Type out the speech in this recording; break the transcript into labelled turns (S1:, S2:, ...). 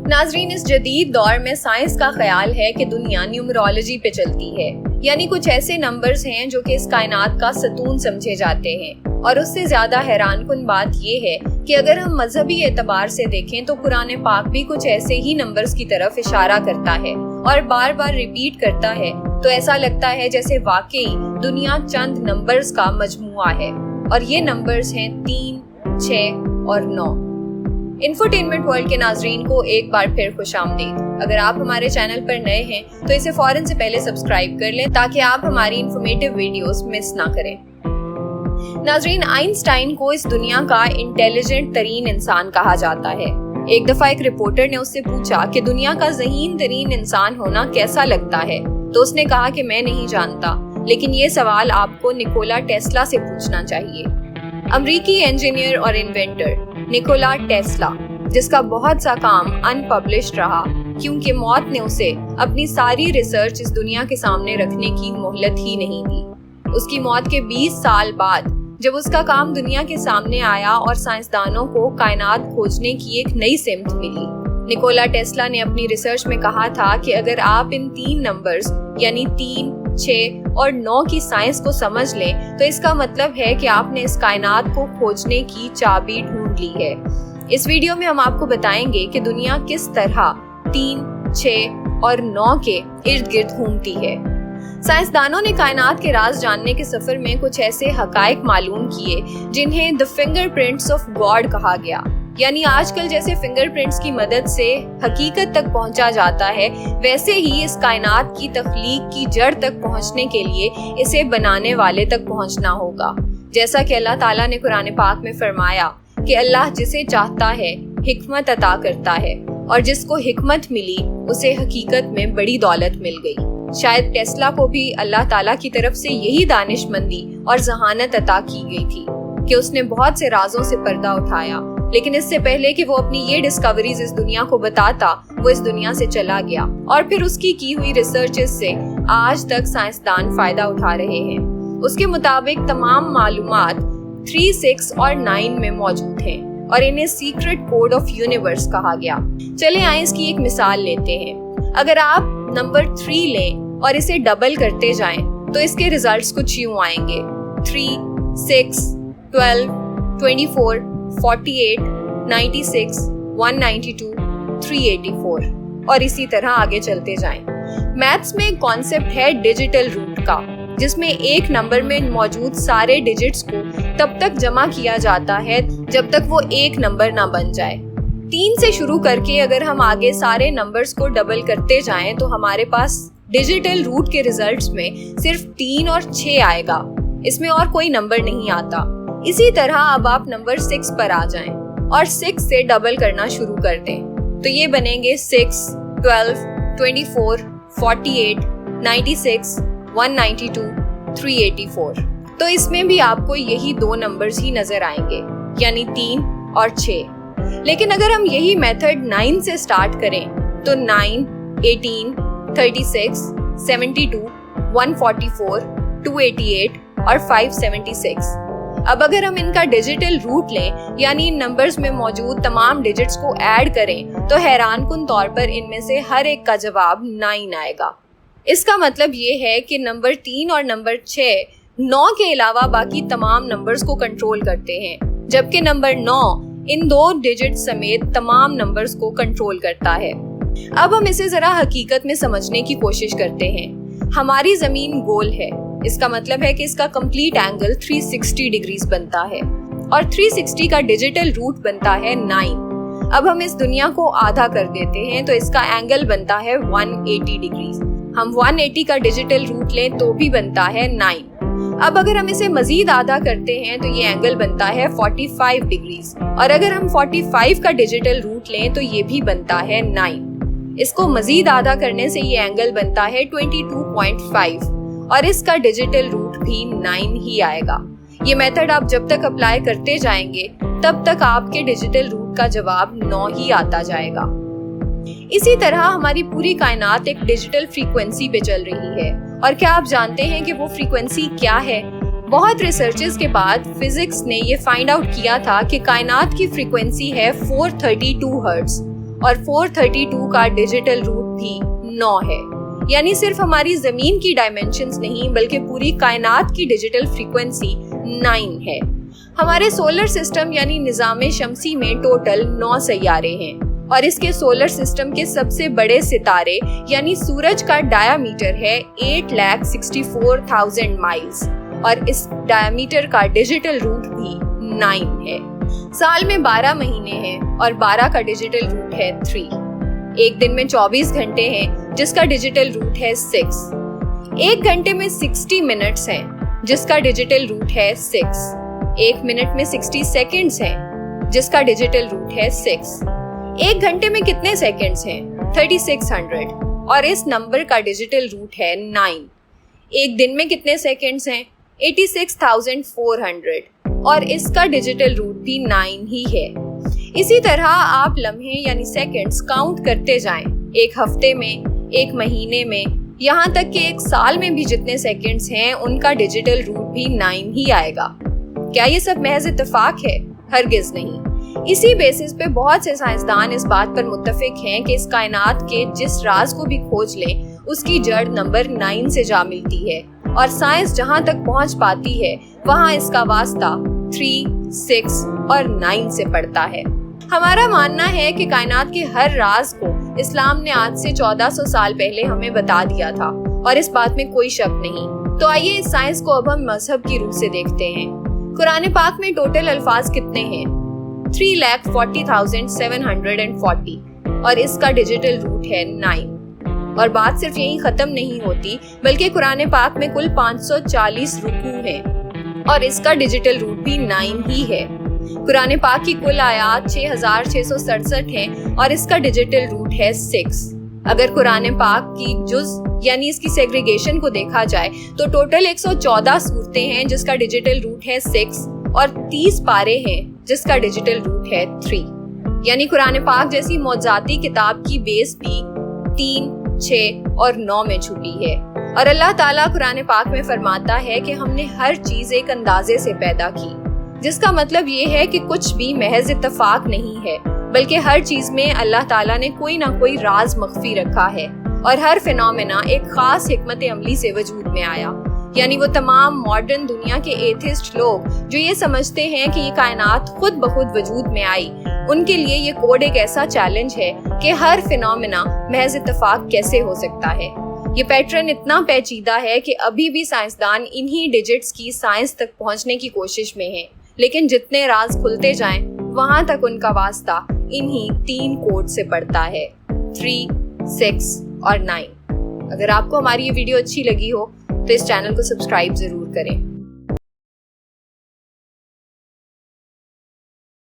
S1: नाजरीन, इस जदीद दौर में साइंस का ख्याल है कि दुनिया न्यूमरोलॉजी पे चलती है, यानी कुछ ऐसे नंबर्स हैं जो कि इस कायनात का सतून समझे जाते हैं। और उससे ज्यादा हैरानकुन बात ये है कि अगर हम मजहबी एतबार से देखें तो कुरान पाक भी कुछ ऐसे ही नंबर्स की तरफ इशारा करता है और बार बार रिपीट करता है, तो ऐसा लगता है जैसे वाकई दुनिया चंद नंबर्स का मजमुआ है। और ये नंबर्स हैं 3, 6 और 9। इंफोटेनमेंट वर्ल्ड के नाजरीन को एक बार फिर खुशामदीद। अगर आप हमारे चैनल पर नए हैं तो इसे फौरन से पहले सब्सक्राइब कर लें ताकि आप हमारी इंफॉर्मेटिव वीडियोस मिस ना करें। नाजरीन, आइंस्टाइन को इस दुनिया का इंटेलिजेंट तरीन इंसान कहा जाता है। एक दफा एक रिपोर्टर ने उससे पूछा कि दुनिया का ज़हीन तरीन इंसान होना कैसा लगता है, तो उसने कहा कि मैं नहीं जानता, लेकिन ये सवाल आपको निकोला टेस्ला से पूछना चाहिए। अमरीकी इंजीनियर और इन्वेंटर निकोला टेस्ला, जिसका बहुत सा काम अनपब्लिश्ड रहा क्योंकि मौत ने उसे अपनी सारी रिसर्च इस दुनिया के सामने रखने की मोहलत ही नहीं दी। उसकी मौत के 20 साल बाद जब उसका काम दुनिया के सामने आया और साइंसदानों को कायनात खोजने की एक नई सिमत मिली, निकोला टेस्ला ने अपनी रिसर्च में कहा था कि अगर आप इन 3 नंबर्स यानी 3, 6 और 9 की साइंस को समझ लें तो इसका मतलब है कि आपने इस कायनात को खोजने की चाबी ढूंढ ली है। इस वीडियो में हम आपको बताएंगे कि दुनिया किस तरह 3, 6 और 9 के इर्द गिर्द घूमती है। साइंसदानों ने कायनात के राज जानने के सफर में कुछ ऐसे हकायक मालूम किए जिन्हें द फिंगरप्रिंट्स ऑफ गॉड कहा गया, यानी आजकल जैसे फिंगरप्रिंट्स की मदद से हकीकत तक पहुंचा जाता है, वैसे ही इस कायनात की तख्लीक की जड़ तक पहुंचने के लिए इसे बनाने वाले तक पहुंचना होगा। जैसा कि अल्लाह ताला ने कुरान पाक में फरमाया कि अल्लाह जिसे चाहता है हिकमत अता करता है, और जिसको हिकमत मिली उसे हकीकत में बड़ी दौलत मिल गई। शायद टेस्ला को भी अल्लाह ताला की तरफ से यही दानिशमंदी और जहानत अता की गई थी कि उसने बहुत से राजों से पर्दा उठाया, लेकिन इससे पहले कि वो अपनी ये डिस्कवरीज इस दुनिया को बताता, वो इस दुनिया से चला गया और फिर उसकी की हुई रिसर्चेस से आज तक साइंसदान फायदा उठा रहे हैं। उसके मुताबिक तमाम मालूमात 3, 6 और 9 में मौजूद हैं और इन्हें सीक्रेट कोड ऑफ यूनिवर्स कहा गया। चले आए इसकी एक मिसाल लेते हैं। अगर आप नंबर 3 लें और इसे डबल करते जाएं तो इसके रिजल्ट्स कुछ यूं आएंगे: 3, 6, 12, 24, 48, 96, 192, 384 और इसी तरह आगे चलते जाएं। मैथ्स में एक कॉन्सेप्ट है डिजिटल रूट का, जिसमें एक नंबर में मौजूद सारे डिजिट्स को तब तक जमा किया जाता है जब तक वो एक नंबर ना बन जाए। 3 से शुरू करके अगर हम आगे सारे नंबर्स को डबल करते जाएं तो हमारे पास डिजिटल रूट के रिजल्ट्स में सिर्फ 3 और 6 आएगा, इसमें और कोई नंबर नहीं आता। इसी तरह अब आप नंबर 6 पर आ जाएं और 6 से डबल करना शुरू कर दें तो ये बनेंगे 6, 12, 24, 48, 96, 192, 384। तो इसमें भी आपको यही 2 नंबर्स ही नजर आएंगे, यानी 3 और 6। लेकिन अगर हम यही मेथड 9 से स्टार्ट करें तो 9, 18, 36, 72, 144, 288 और 576। अब अगर हम इनका डिजिटल रूट लें, यानी इन नंबर्स में मौजूद तमाम डिजिट्स को ऐड करें, तो हैरानकुन तौर पर इनमें से हर एक का जवाब 9 आएगा। इसका मतलब ये है कि नंबर 3 और नंबर 6 9 के अलावा बाकी तमाम नंबर्स को कंट्रोल करते हैं, जबकि नंबर 9 इन 2 डिजिट समेत तमाम नंबर्स को कंट्रोल करता है। अब हम इसे जरा हकीकत में समझने की कोशिश करते हैं। हमारी जमीन गोल है, इसका मतलब है कि इसका कंप्लीट एंगल 360 डिग्रीज बनता है और 360 का डिजिटल रूट बनता है 9। अब हम इस दुनिया को आधा कर देते हैं तो इसका एंगल बनता है 180 डिग्रीज। हम 180 का डिजिटल रूट लें तो भी बनता है 9। अब अगर हम इसे मजीद आधा करते हैं तो ये एंगल बनता है 45 डिग्रीज, और अगर हम 45 का डिजिटल रूट लें तो ये भी बनता है 9। इसको मजीद आधा करने से ये एंगल बनता है 22.5 और इसका डिजिटल रूट भी 9 ही आएगा। ये मेथड आप जब तक अप्लाई करते जाएंगे तब तक आपके डिजिटल रूट का जवाब 9 ही आता जाएगा। इसी तरह हमारी पूरी कायनात एक डिजिटल फ्रीक्वेंसी पे चल रही है, और क्या आप जानते हैं कि वो फ्रीक्वेंसी क्या है? बहुत रिसर्चेस के बाद फिजिक्स ने ये फाइंड आउट किया था कि कायनात की फ्रीक्वेंसी है 432 हर्ट्ज, और 432 का डिजिटल रूट भी 9 है। यानी सिर्फ हमारी जमीन की डायमेंशंस नहीं बल्कि पूरी कायनात की डिजिटल फ्रीक्वेंसी 9 है। हमारे सोलर सिस्टम यानी निज़ाम शमसी में टोटल 9 सैयारे हैं और इसके सोलर सिस्टम के सबसे बड़े सितारे यानी सूरज का डायामीटर है 8,64,000 माइल्स और इस डायामीटर का डिजिटल रूट भी 9 है। साल में 12 महीने हैं और 12 का डिजिटल रूट है 3। एक दिन में 24 घंटे हैं जिसका डिजिटल रूट है 6। एक घंटे में 60 मिनट्स हैं जिसका डिजिटल रूट है 6। एक मिनट में 60 सेकंड्स हैं जिसका डिजिटल रूट है 6। एक घंटे में कितने सेकंड्स हैं? 3600 और इस नंबर का डिजिटल रूट है 9। एक दिन में कितने सेकंड्स हैं? 86,400 और इसका डिजिटल रूट भी 9 ही है। इसी तरह आप लम्हे यानी सेकंड्स काउंट करते जाएं। एक हफ्ते में, एक महीने में, यहाँ तक कि एक साल में भी जितने सेकंड्स हैं उनका डिजिटल रूट भी 9 ही आएगा। क्या ये सब महज इत्तेफाक है? हरगिज नहीं। इसी बेसिस पे बहुत से साइंसदान इस बात पर मुत्तफिक हैं कि इस कायनात के जिस राज को भी खोज लें उसकी जड़ नंबर 9 से जा मिलती है और साइंस जहाँ तक पहुँच पाती है वहाँ इसका वास्ता 3, 6 और 9 से पड़ता है। हमारा मानना है कि कायनात के हर राज को इस्लाम ने आज से 1400 साल पहले हमें बता दिया था और इस बात में कोई शक नहीं। तो आइए इस साइंस को अब हम मजहब की रूह से देखते हैं। कुरान पाक में टोटल अल्फाज कितने हैं? 3,40,740 और इसका डिजिटल रूट है 9। और बात सिर्फ यहीं खत्म नहीं होती बल्कि कुरान पाक में कुल 540 रुकू हैं और इसका डिजिटल रूट भी 9 ही है। कुरान पाक की कुल आयात 6,667 हैं और इसका डिजिटल रूट है 6। अगर कुरान पाक की जुज यानी इसकी सेग्रीगेशन को देखा जाए तो टोटल 114 सूरतें हैं जिसका डिजिटल रूट है 6 और 30 पारे हैं जिसका डिजिटल रूट है 3। यानी कुरान पाक जैसी मौजूदी किताब की बेस भी 3, 6 और 9 में छुपी है। और अल्लाह ताला कुरान पाक में फरमाता है कि हमने हर चीज एक अंदाजे से पैदा की, जिसका मतलब ये है कि कुछ भी महज इत्तेफाक नहीं है बल्कि हर चीज में अल्लाह ताला ने कोई ना कोई राज मख्फी रखा है और हर फिनोमेना एक खास हिकमत अमली से वजूद में आया। यानी वो तमाम मॉडर्न दुनिया के एथिस्ट लोग जो ये समझते हैं कि ये कायनात खुद ब खुद वजूद में आई, उनके लिए ये कोड एक ऐसा चैलेंज है कि हर फिनोमेना महज इत्तेफाक कैसे हो सकता है। ये पैटर्न इतना पेचीदा है कि अभी भी साइंसदान इन्हीं डिजिट्स की साइंस तक पहुंचने की कोशिश में हैं, लेकिन जितने राज खुलते जाएं वहां तक उनका वास्ता इन्हीं 3 कोड से पड़ता है, 3, 6 और 9। अगर आपको हमारी ये वीडियो अच्छी लगी हो तो इस चैनल को सब्सक्राइब जरूर करें।